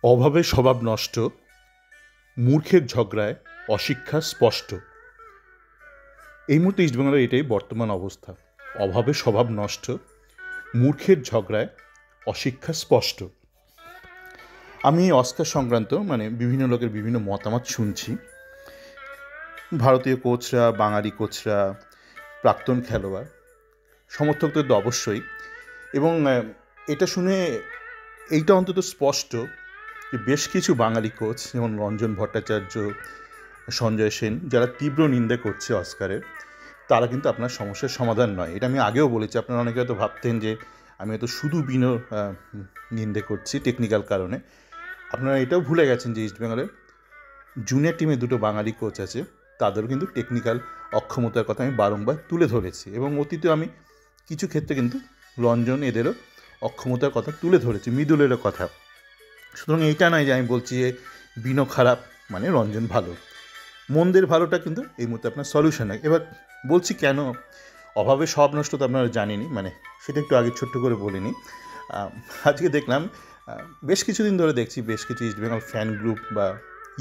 অভাবে স্বভাব নষ্ট, মূর্খের ঝগড়ায় অশিক্ষা স্পষ্ট। এই মুহূর্তে ইস্টবেঙ্গলের এটাই বর্তমান অবস্থা। অভাবে স্বভাব নষ্ট, মূর্খের ঝগড়ায় অশিক্ষা স্পষ্ট। আমি অস্কার সংক্রান্ত বিভিন্ন লোকের বিভিন্ন মতামত শুনছি। ভারতীয় কোচরা, বাঙালি কোচরা, প্রাক্তন খেলোয়াড়, সমর্থকদের তো অবশ্যই। এবং এটা শুনে এইটা অন্তত স্পষ্ট যে বেশ কিছু বাঙালি কোচ যেমন রঞ্জন ভট্টাচার্য, সঞ্জয় সেন, যারা তীব্র নিন্দা করছে অস্কারের, তারা কিন্তু আপনার সমস্যার সমাধান নয়। এটা আমি আগেও বলেছি। আপনারা অনেকে হয়তো ভাবতেন যে আমি হয়তো শুধু নিন্দে করছি টেকনিক্যাল কারণে। আপনারা এটাও ভুলে গেছেন যে ইস্টবেঙ্গলের জুনিয়র টিমে দুটো বাঙালি কোচ আছে, তাদেরও কিন্তু টেকনিক্যাল অক্ষমতার কথা আমি বারংবার তুলে ধরেছি। এবং অতীতে আমি কিছু ক্ষেত্রে কিন্তু রঞ্জন এদেরও অক্ষমতার কথা তুলে ধরেছি, মৃদুলেরও কথা। সুতরাং এইটা নয় যে আমি বলছি যে বিনো খারাপ মানে রঞ্জন ভালো। মন্দের ভালোটা কিন্তু এই মুহূর্তে আপনার সলিউশন নয়। এবার বলছি কেন অভাবে সব নষ্ট, তো আপনারা জানেনই, সেটা একটু আগে ছোট্ট করে বলিনি। আজকে দেখলাম, বেশ কিছুদিন ধরে দেখছি বেশ কিছু ইস্টবেঙ্গল ফ্যান গ্রুপ বা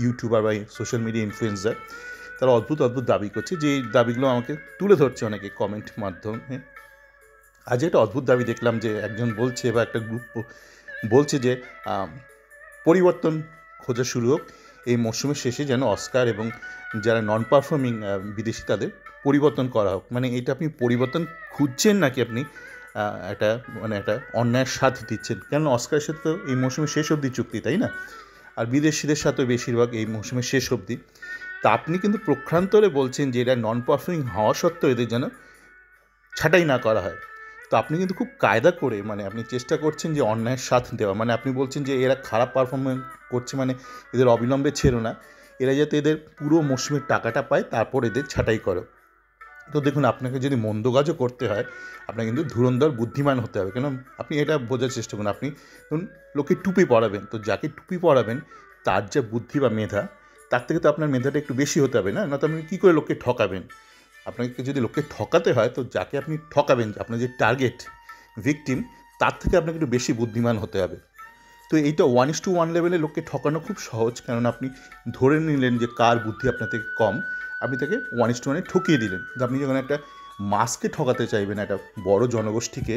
ইউটিউবার বা সোশ্যাল মিডিয়া ইনফ্লুয়েন্সার, তারা অদ্ভুত অদ্ভুত দাবি করছে, যে এই দাবিগুলো আমাকে তুলে ধরছে অনেকে কমেন্ট মাধ্যমে। আজ একটা অদ্ভুত দাবি দেখলাম যে একজন বলছে, বা একটা গ্রুপ বলছে যে পরিবর্তন খোঁজা শুরু হোক এই মরশুমের শেষে, যেন অস্কার এবং যারা নন পারফর্মিং বিদেশি তাদের পরিবর্তন করা হোক। এটা আপনি পরিবর্তন খুঁজছেন নাকি আপনি একটা একটা অন্যায়ের স্বাদ দিচ্ছেন? কেন অস্কারের সাথে তো এই মৌসুমের শেষ অবধি চুক্তি, তাই না? আর বিদেশিদের সাথেও বেশিরভাগ এই মৌসুমের শেষ অবধি। তা আপনি কিন্তু প্রক্ষান্তরে বলছেন যে এরা নন পারফর্মিং হওয়া সত্ত্বেও এদের যেন ছাঁটাই না করা হয়। তো আপনি কিন্তু খুব কায়দা করে আপনি চেষ্টা করছেন যে অন্যায়ের সাথ দেওয়া। আপনি বলছেন যে এরা খারাপ পারফরমেন্স করছে, এদের অবিলম্বে ছেড়ো না, এরা যাতে এদের পুরো মৌসুমের টাকাটা পায়, তারপর এদের ছাঁটাই করো। তো দেখুন, আপনাকে যদি মন্দ কাজও করতে হয়, আপনাকে কিন্তু ধুরন্ধর বুদ্ধিমান হতে হবে। কেন আপনি এটা বোঝার চেষ্টা করুন। আপনি ধরুন লোকে টুপি পরাবেন, তো যাকে টুপি পরাবেন তার যা বুদ্ধি বা মেধা, তার থেকে তো আপনার মেধাটা একটু বেশি হতে হবে, না? তো আপনি কী করে লোককে ঠকাবেন? আপনাকে যদি লোককে ঠকাতে হয়, তো যাকে আপনি ঠকাবেন, আপনার যে টার্গেট ভিকটিম, তার থেকে আপনাকে একটু বেশি বুদ্ধিমান হতে হবে। তো এইটা 1:1 লেভেলে লোককে ঠকানো খুব সহজ, কারণ আপনি ধরে নিলেন যে কার বুদ্ধি আপনার থেকে কম, আপনি তাকে 1:1 ঠকিয়ে দিলেন। আপনি যখন একটা মাসকে ঠকাতে চাইবেন, একটা বড় জনগোষ্ঠীকে,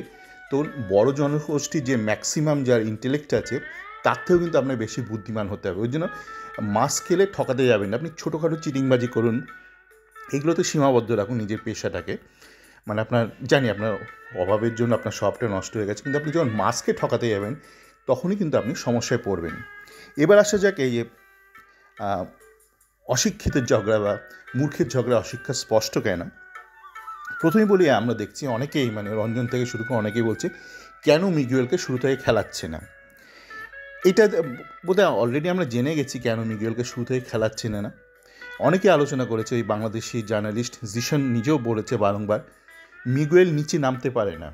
তো বড় জনগোষ্ঠীর যে ম্যাক্সিমাম যার ইন্টেলেক্ট আছে, তার থেকেও কিন্তু আপনার বেশি বুদ্ধিমান হতে হবে। ওই জন্য মাস স্কেলে ঠকাতে যাবেন না। আপনি ছোটোখাটো চিটিংবাজি করুন, এগুলোতে সীমাবদ্ধ রাখুন নিজের পেশাটাকে। আপনার জানি আপনার অভাবের জন্য আপনার সবটা নষ্ট হয়ে গেছে, কিন্তু আপনি যখন মাসকে ঠকাতে যাবেন, তখনই কিন্তু আপনি সমস্যায় পড়বেন। এবার আসা যাক এই যে অশিক্ষিতের ঝগড়া বা মূর্খের ঝগড়া অশিক্ষা স্পষ্ট কেন। প্রথমেই বলি, আমরা দেখছি অনেকেই রঞ্জন থেকে শুরু করে অনেকেই বলছে কেন মিগুয়েলকে শুরু থেকে খেলাচ্ছে না। এটা বোধহয় অলরেডি আমরা জেনে গেছি কেন মিগুয়েলকে শুরু থেকে খেলাচ্ছে না। অনেকে আলোচনা করেছে, ওই বাংলাদেশি জার্নালিস্ট জিশান নিজেও বলেছে বারংবার, মিগুয়েল নিচে নামতে পারে না,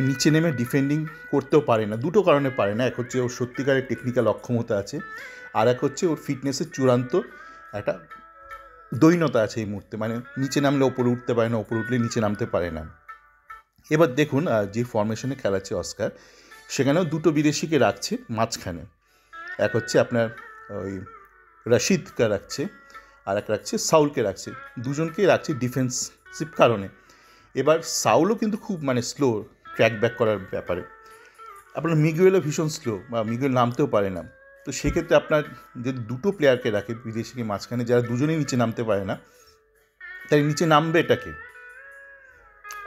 নিচে নেমে ডিফেন্ডিং করতেও পারে না। দুটো কারণে পারে না। এক হচ্ছে ওর সত্যিকারের টেকনিক্যাল অক্ষমতা আছে, আর এক হচ্ছে ওর ফিটনেসের চূড়ান্ত একটা দৈন্যতা আছে এই মুহূর্তে। নিচে নামলে ওপরে উঠতে পারে না, ওপরে উঠলে নিচে নামতে পারে না। এবার দেখুন, যে ফরমেশনে খেলাচ্ছে অস্কার, সেখানেও দুটো বিদেশিকে রাখছে মাঝখানে। এক হচ্ছে আপনার ওই রশিদকে রাখছে, আর এক রাখছে সাউলকে রাখছে। দুজনকেই রাখছে ডিফেন্সিভ কারণে। এবার সাউলও কিন্তু খুব স্লো ট্র্যাক ব্যাক করার ব্যাপারে। আপনার মিগুয়েলও ভীষণ স্লো, বা মিগুয়েল নামতেও পারে না। তো সেক্ষেত্রে আপনার যদি দুটো প্লেয়ারকে রাখে বিদেশিকে মাঝখানে, যারা দুজনেই নিচে নামতে পারে না, তাই নিচে নামবে এটাকে?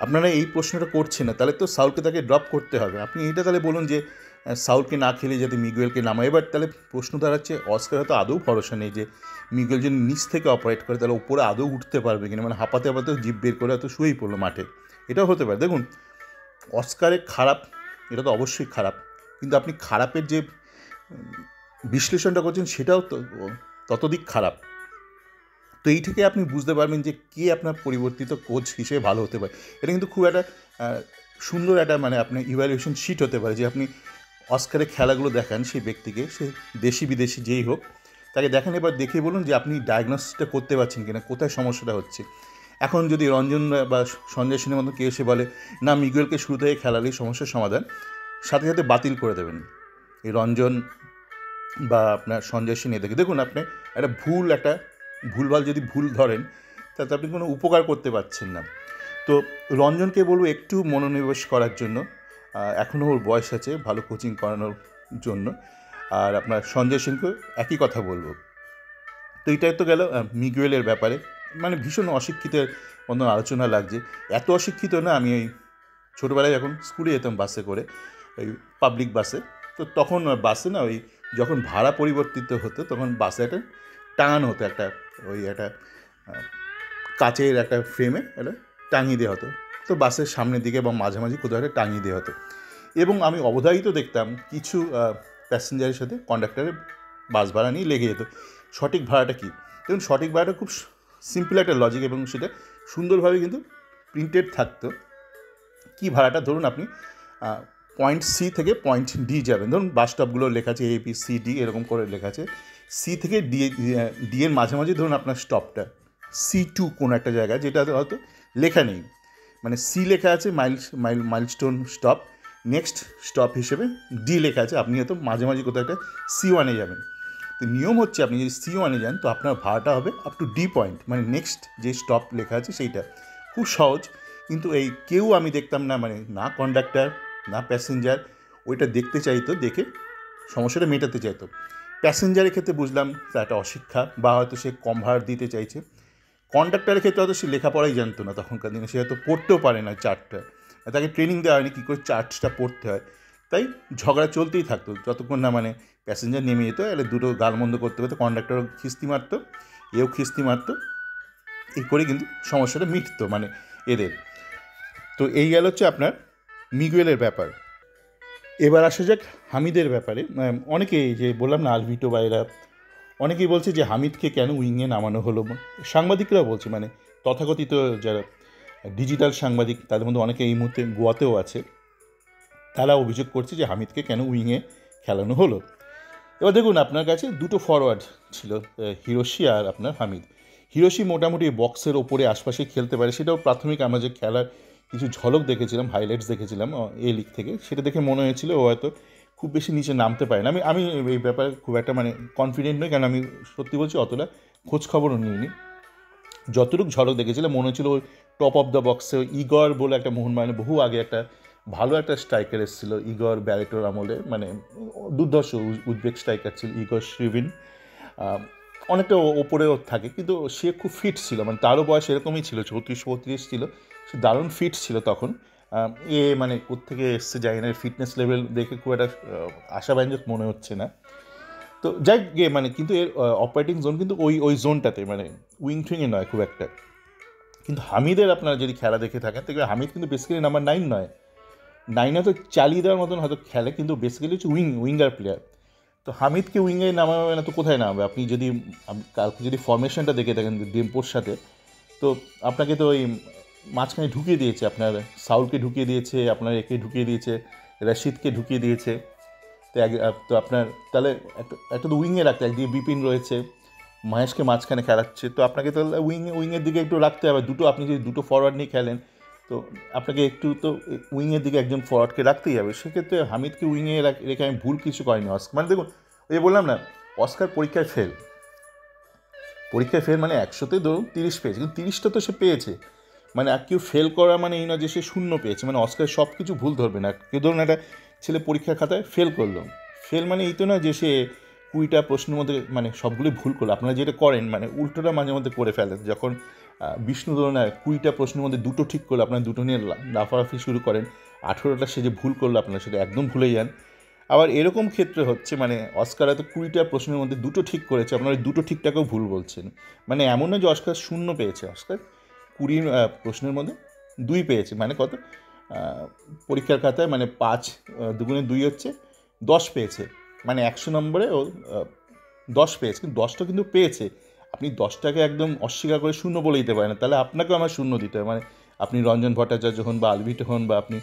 আপনারা এই প্রশ্নটা করছেন না, তাহলে তো সাউলকে তাকে ড্রপ করতে হবে। আপনি এইটা তাহলে বলুন যে সাউলকে না খেলে যাতে মিগুয়েলকে নামায়। এবার তাহলে প্রশ্ন দাঁড়াচ্ছে, অস্কার হয়তো আদৌ ভরসা নেই যে মিগুয়েল যদি নিচ থেকে অপারেট করে, তাহলে উপরে আদৌ উঠতে পারবে কিনা। হাঁপাতে হাঁপাতেও জিভ বের করে হয়তো শুয়েই পড়লো মাঠে। এটাও হতে পারে। দেখুন, অস্কারের খারাপ, এটা তো অবশ্যই খারাপ, কিন্তু আপনি খারাপের যে বিশ্লেষণটা করছেন, সেটাও তো ততোধিক খারাপ। তো এই থেকে আপনি বুঝতে পারবেন যে কে আপনার পরিবর্তিত কোচ হিসেবে ভালো হতে পারে। এটা কিন্তু খুব একটা সুন্দর একটা আপনার ইভ্যালুয়েশন শিট হতে পারে, যে আপনি অস্কারের খেলাগুলো দেখান সেই ব্যক্তিকে, সে দেশি বিদেশি যেই হোক, তাকে দেখেন। এবার দেখে বলুন যে আপনি ডায়াগনোসিসটা করতে পারছেন কিনা, কোথায় সমস্যাটা হচ্ছে। এখন যদি রঞ্জন বা সঞ্জয় সেনের মতো কেউ এসে বলে না মিগুয়েলকে শুরু থেকে খেলালেই সমস্যার সমাধান, সাথে সাথে বাতিল করে দেবেন। এই রঞ্জন বা আপনার সঞ্জয় সেন এদেরকে দেখুন, আপনি একটা ভুলভাল যদি ভুল ধরেন তাতে আপনি কোনো উপকার করতে পারছেন না। তো রঞ্জনকে বলবো একটু মনোনিবেশ করার জন্য, এখনও ওর বয়স আছে ভালো কোচিং করানোর জন্য। আর আপনার সঞ্জয় সেনকে একই কথা বলবো। তো এটাই তো গেল মিগুয়েলের ব্যাপারে, মানে ভীষণ অশিক্ষিতের মতন আলোচনা লাগছে। এত অশিক্ষিত না, আমি এই ছোটোবেলায় যখন স্কুলে যেতাম বাসে করে, ওই পাবলিক বাসে, তো তখন বাসে না ওই যখন ভাড়া পরিবর্তিত হতো তখন বাসে একটা টাঙানো হতো, একটা কাচের একটা ফ্রেমে এটা টাঙিয়ে দেওয়া হতো। তো বাসের সামনের দিকে বা মাঝামাঝি কোথাও একটা টাঙিয়ে দেওয়া হতো। এবং আমি অবধারিত দেখতাম কিছু প্যাসেঞ্জারের সাথে কন্ডাক্টরের বাস ভাড়া নিয়ে লেগে যেত। সঠিক ভাড়াটা কী? দেখুন, সঠিক ভাড়াটা খুব সিম্পল একটা লজিক, এবং সেটা সুন্দরভাবে কিন্তু প্রিন্টেড থাকতো। কী ভাড়াটা? ধরুন আপনি পয়েন্ট সি থেকে পয়েন্ট ডি যাবেন, ধরুন বাস স্টপগুলো লেখা আছে ABCD এরকম করে লেখা আছে। সি থেকে ডি এর মাঝামাঝি ধরুন আপনার স্টপটা C2 কোনো একটা জায়গায়, যেটা হয়তো লেখা নেই, মানে সি লেখা আছে মাইলস্টোন স্টপ, নেক্সট স্টপ হিসেবে ডি লেখা আছে, আপনি হয়তো মাঝামাঝি কোথাও একটা C1-এ যাবেন। তো নিয়ম হচ্ছে আপনি যদি C1-এ যান তো আপনার ভাড়াটা হবে আপ টু ডি পয়েন্ট, মানে নেক্সট যে স্টপ লেখা আছে সেইটা। খুব সহজ। কিন্তু এই কেউ আমি দেখতাম না, মানে না কন্ডাক্টর না প্যাসেঞ্জার ওইটা দেখতে চাইতো, দেখে সমস্যাটা মেটাতে চাইতো। প্যাসেঞ্জারের ক্ষেত্রে বুঝলাম তার একটা অশিক্ষা, বা হয়তো সে কম ভাড়া দিতে চাইছে। কন্ডাক্টরের ক্ষেত্রে হয়তো সে লেখাপড়াই জানতো না তখনকার দিনে, সে হয়তো পড়তেও পারে না চার্টটা, তাকে ট্রেনিং দেওয়া হয়নি কী করে চার্টটা পড়তে হয়। তাই ঝগড়া চলতেই থাকতো যতক্ষণ না মানে প্যাসেঞ্জার নেমে যেত, এলে দুটো গালমন্দ করতে করতে কন্ডাক্টরও খিস্তি মারতো, এও খিস্তি মারতো, এই করে কিন্তু সমস্যাটা মিটতো মানে এদের। তো এই গেল হচ্ছে আপনার মিগুয়েলের ব্যাপার। এবার আসা যাক হামিদের ব্যাপারে। অনেকেই যে বললাম না আলভিটো বা এরা, অনেকেই বলছে যে হামিদকে কেন উইংয়ে নামানো হলো। সাংবাদিকরাও বলছে, মানে তথাকথিত যারা ডিজিটাল সাংবাদিক তাদের মধ্যে অনেকে এই মুহূর্তে গোয়াতেও আছে, তারা অভিযোগ করছে যে হামিদকে কেন উইংয়ে খেলানো হলো। এবার দেখুন, আপনার কাছে দুটো ফরওয়ার্ড ছিল, হিরোশি আর আপনার হামিদ। হিরোশি মোটামুটি বক্সের ওপরে আশপাশে খেলতে পারে, সেটাও প্রাথমিক আমরা যে খেলার কিছু ঝলক দেখেছিলাম, হাইলাইটস দেখেছিলাম এই লিগ থেকে, সেটা দেখে মনে হয়েছিল ও হয়তো খুব বেশি নিচে নামতে পারে না। আমি এই ব্যাপারে খুব একটা মানে কনফিডেন্ট নই, কারণ আমি সত্যি বলছি অতটা খোঁজ খবরও নিইনি। যতটুকু ঝলক দেখেছিলাম মনে হচ্ছিল ওই টপ অফ দ্য বক্সে ইগর বলে একটা মোহনবাগানে বহু আগে একটা ভালো একটা স্ট্রাইকার এসেছিলো ইগর ব্যারেটোর আমলে, মানে দুর্ধর্ষ উজবেক স্ট্রাইকার ছিল ইগর শ্রিভিন। অনেকটা ওপরেও থাকে, কিন্তু সে খুব ফিট ছিল, মানে তারও বয়স এরকমই ছিল, 34-35 ছিল। সে দারুণ ফিট ছিল তখন। মানে কোত্থেকে এসছে জানি না, ফিটনেস লেভেল দেখে খুব একটা আশাব্যঞ্জক মনে হচ্ছে না। তো যাই গিয়ে মানে, কিন্তু এর অপারেটিং জোন কিন্তু ওই জোনটাতে, মানে উইং টুইংয়ে নয় খুব একটা। কিন্তু হামিদের আপনারা যদি খেলা দেখে থাকেন দেখবেন হামিদ কিন্তু বেসিক্যালি নাম্বার 9 নয়, 9 হয়তো চালিয়ে দেওয়ার মতন হয়তো খেলে, কিন্তু বেসিক্যালি হচ্ছে উইঙ্গার প্লেয়ার। তো হামিদকে উইঙ্গে নামাবে না তো কোথায় নামাবে? আপনি যদি কালকে যদি ফরমেশনটা দেখে থাকেন ডেম্পোর সাথে, তো আপনাকে তো ওই মাঝখানে ঢুকিয়ে দিয়েছে, আপনার সাউলকে ঢুকিয়ে দিয়েছে, আপনার একে ঢুকিয়ে দিয়েছে, রশিদকে ঢুকিয়ে দিয়েছে। তো আপনার তাহলে একটা তো উইংয়ে রাখতে, একদিকে বিপিন রয়েছে, মহেশকে মাঝখানে খেলাচ্ছে, তো আপনাকে তো উইংয়ের দিকে একটু রাখতে হবে। আপনি যদি দুটো ফরওয়ার্ড নিয়ে খেলেন তো আপনাকে একটু তো উইংয়ের দিকে একজন ফরওয়ার্ডকে রাখতেই হবে। সেক্ষেত্রে হামিদকে উইংয়ে রেখে আমি ভুল কিছু করিনি। মানে দেখুন, ওই যে বললাম না, অস্কার পরীক্ষায় ফেল মানে 100-তে ধরুন 30 পেয়েছে, কিন্তু 30টা তো সে পেয়েছে। মানে আর কেউ ফেল করা মানে এই না যে সে 0 পেয়েছে, মানে অস্কার সব কিছু ভুল ধরবে না। কেউ ধরুন একটা ছেলে পরীক্ষার খাতায় ফেল করলো, ফেল মানে এই তো না যে সে 20টা প্রশ্নের মধ্যে মানে সবগুলোই ভুল করলো। আপনারা যেটা করেন মানে উল্টোটা মাঝে মধ্যে করে ফেলেন, যখন বিষ্ণু ধরুন 20টা প্রশ্নের মধ্যে 2টো ঠিক করলো, আপনারা 2টো নিয়ে লাফালাফি শুরু করেন, 18টা সে যে ভুল করলো আপনারা সেটা একদম ভুলে যান। আবার এরকম ক্ষেত্রে হচ্ছে মানে অস্কার হয়তো 20টা প্রশ্নের মধ্যে 2টো ঠিক করেছে, আপনারা 2টো ঠিকটাকেও ভুল বলছেন। মানে এমন না যে অস্কার 0 পেয়েছে, অস্কার 20 প্রশ্নের মধ্যে 2 পেয়েছে, মানে কত পরীক্ষার খাতায় মানে 5 2 2 হচ্ছে 10 পেয়েছে, মানে 100 নম্বরে ও 10 পেয়েছে, কিন্তু 10টা কিন্তু পেয়েছে। আপনি 10টাকে একদম অস্বীকার করে 0 বলে দিতে পারেন না, তাহলে আপনাকেও আমার 0 দিতে হবে। মানে আপনি রঞ্জন ভট্টাচার্য হন বা আলভিটো হন বা আপনি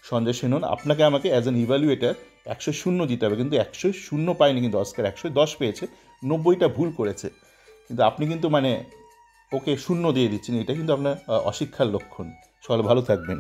সঞ্জয় সেন হন, আপনাকে আমাকে অ্যাজ অ্যান ইভ্যালুয়েটার 100 দিতে হবে। কিন্তু 100 পায়নি, কিন্তু অস্কার 110 পেয়েছে, 90টা ভুল করেছে। কিন্তু আপনি কিন্তু মানে ওকে 0 দিয়ে দিচ্ছেন, এটা কিন্তু আপনার অশিক্ষার লক্ষণ। সবাই ভালো থাকবেন।